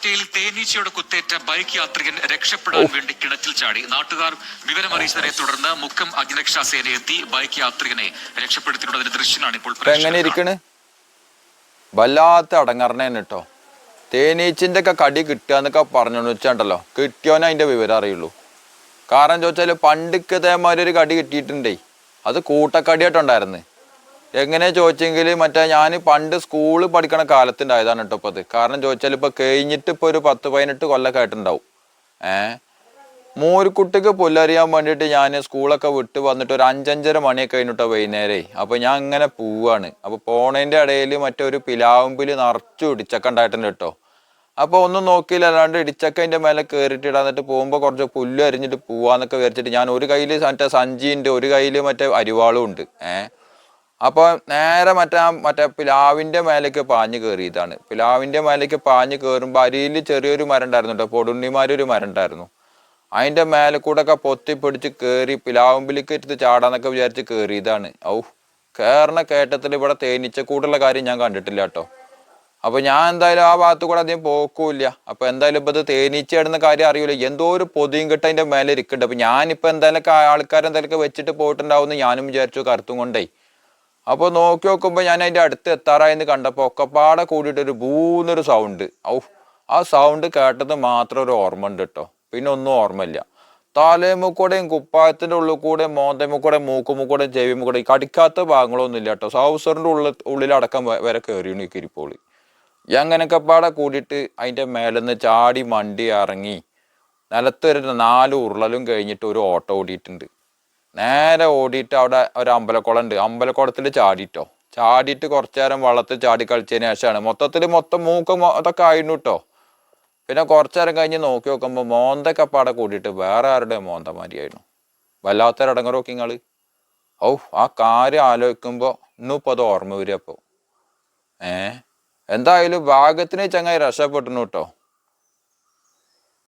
കൽപ്പറ്റയിൽ തേനീച്ചയുടെ കുത്തേറ്റ ബൈക്ക് യാത്രികൻ രക്ഷപ്പെടാൻ വേണ്ടി കിണറ്റിൽ ചാടി. നാട്ടുകാർ വിവരമറിയിച്ചതിനെ തുടർന്ന് മുക്കം അഗ്നിരക്ഷാ സേന എത്തി ബൈക്ക് യാത്രികനെ രക്ഷപ്പെടുത്തിയിട്ടുള്ളതിന്റെ ദൃശ്യമാണ് ഇപ്പോൾ. എങ്ങനെ ഇരിക്കണ്? വല്ലാത്ത അടങ്ങറണേന് കേട്ടോ. തേനീച്ചിന്റെ ഒക്കെ കടി കിട്ടുക എന്നൊക്കെ പറഞ്ഞു വെച്ചാണ്ടല്ലോ, കിട്ടിയോനെ അതിന്റെ വിവരം അറിയുള്ളൂ. കാരണം ചോദിച്ചാല് പണ്ടൊക്കെ ഇതേമാതിരി ഒരു കടി കിട്ടിയിട്ടുണ്ടേ, അത് കൂട്ടക്കടിയായിട്ടുണ്ടായിരുന്നു. എങ്ങനെ ചോദിച്ചെങ്കിൽ മറ്റേ ഞാൻ പണ്ട് സ്കൂളിൽ പഠിക്കണ കാലത്തുണ്ടായതാണ് കേട്ടോ ഇപ്പം അത്. കാരണം ചോദിച്ചാൽ ഇപ്പം കഴിഞ്ഞിട്ട് ഇപ്പോൾ ഒരു 10-18 കൊല്ലമൊക്കെ ആയിട്ടുണ്ടാവും. മൂരിക്കുട്ടിക്ക് പുല്ലറിയാൻ വേണ്ടിയിട്ട് ഞാൻ സ്കൂളൊക്കെ വിട്ട് വന്നിട്ട് ഒരു 5-5:30 മണിയൊക്കെ കഴിഞ്ഞിട്ടോ വൈകുന്നേരേ. അപ്പോൾ ഞാൻ അങ്ങനെ പോവാണ്. അപ്പോൾ പോണതിൻ്റെ ഇടയിൽ മറ്റൊരു പിലാവുമ്പിൽ നിറച്ചു ഇടിച്ചക്ക ഉണ്ടായിട്ടുണ്ട് കേട്ടോ. അപ്പോൾ ഒന്നും നോക്കിയില്ല, അല്ലാണ്ട് ഇടിച്ചക്ക അതിൻ്റെ മേലെ കയറിയിട്ടിടാന്നിട്ട് പോകുമ്പോൾ കുറച്ച് പുല്ല് അരിഞ്ഞിട്ട് പോവാന്നൊക്കെ വിചാരിച്ചിട്ട് ഞാൻ ഒരു കയ്യിൽ മറ്റേ സഞ്ചിയുണ്ട്, ഒരു കയ്യിൽ മറ്റേ അരിവാളും ഉണ്ട്. അപ്പോൾ നേരെ മറ്റേ പിലാവിൻ്റെ മേലേക്ക് പാഞ്ഞ് കയറിയതാണ്. പിലാവിൻ്റെ മേലേക്ക് പാഞ്ഞ് കയറുമ്പോൾ അരിയിൽ ചെറിയൊരു മരം ഉണ്ടായിരുന്നു കേട്ടോ, പൊടുണ്ണിമാരൊരു മരം ഉണ്ടായിരുന്നു. അതിൻ്റെ മേലെ കൂടെ ഒക്കെ പൊത്തിപ്പിടിച്ച് കയറി പിലാവുമ്പിലേക്ക് എടുത്ത് ചാടാന്നൊക്കെ വിചാരിച്ച് കയറിയതാണ്. കയറണ കയറ്റത്തിൽ ഇവിടെ തേനീച്ചക്കൂടുള്ള കാര്യം ഞാൻ കണ്ടിട്ടില്ല കേട്ടോ. അപ്പോൾ ഞാൻ എന്തായാലും ആ ഭാഗത്ത് കൂടെ അധികം പോക്കില്ല. അപ്പോൾ എന്തായാലും ഇപ്പോൾ ഇത് തേനീച്ചയിടുന്ന കാര്യം അറിയില്ല, എന്തോ ഒരു പൊതിയും കിട്ട അതിൻ്റെ മേലെ ഇരിക്കുന്നുണ്ട്. അപ്പോൾ ഞാനിപ്പോൾ എന്തായാലും ആൾക്കാരെന്തായാലും വെച്ചിട്ട് പോയിട്ടുണ്ടാവുമെന്ന് ഞാനും വിചാരിച്ചു കറുത്തും കൊണ്ടേ. അപ്പോൾ നോക്കി നോക്കുമ്പോൾ ഞാൻ അതിൻ്റെ അടുത്ത് എത്താറായെന്ന് കണ്ടപ്പോൾ ഒക്കെപ്പാടെ കൂടിയിട്ടൊരു ബൂന്നൊരു സൗണ്ട്. ആ സൗണ്ട് കേട്ടത് മാത്രം ഒരു ഓർമ്മ ഉണ്ട് കേട്ടോ, പിന്നെ ഒന്നും ഓർമ്മയില്ല. തലേമുക്കൂടെയും കുപ്പായത്തിൻ്റെ ഉള്ളിൽ കൂടെ മോന്തമുക്കൂടെ മൂക്കുമുക്കൂടെ ചെവിമുക്കൂടെ കടിക്കാത്ത ഭാഗങ്ങളൊന്നും ഇല്ല കേട്ടോ. സൗസറിൻ്റെ ഉള്ളിലടക്കം വരെ കയറിയാണ് ഈ കിരിപ്പോളി. അങ്ങനെയൊക്കെ പാടെ കൂടിയിട്ട് അതിൻ്റെ മേലെന്ന് ചാടി മണ്ടി ഇറങ്ങി നിലത്തൊരു 4 ഉരുളലും കഴിഞ്ഞിട്ട് ഒരു ഓട്ടോ ഓടിയിട്ടുണ്ട്. നേരെ ഓടിയിട്ട് അവിടെ ഒരു അമ്പലക്കുളം ഉണ്ട്, അമ്പലക്കുളത്തിൽ ചാടിയിട്ട് കുറച്ചു നേരം വള്ളത്തിൽ ചാടി കളിച്ചതിന് ശേഷമാണ് മൊത്തം മൂക്കും അതൊക്കെ ആയിരുന്നു കേട്ടോ. പിന്നെ കുറച്ചു നേരം കഴിഞ്ഞ് നോക്കി നോക്കുമ്പോൾ മോന്തൊക്കെ പാടെ കൂടിയിട്ട് വേറെ ആരുടെ മോന്തമാരിയായിരുന്നു. വല്ലാത്തൊരടങ്ങറൊക്കെ നിങ്ങൾ. ആ കാര്യം ആലോചിക്കുമ്പോൾ ഇന്നിപ്പോൾ അത് ഓർമ്മ വരിക. അപ്പോൾ എന്തായാലും ഭാഗ്യത്തിന് ചങ്ങായി രക്ഷപ്പെട്ടു കേട്ടോ.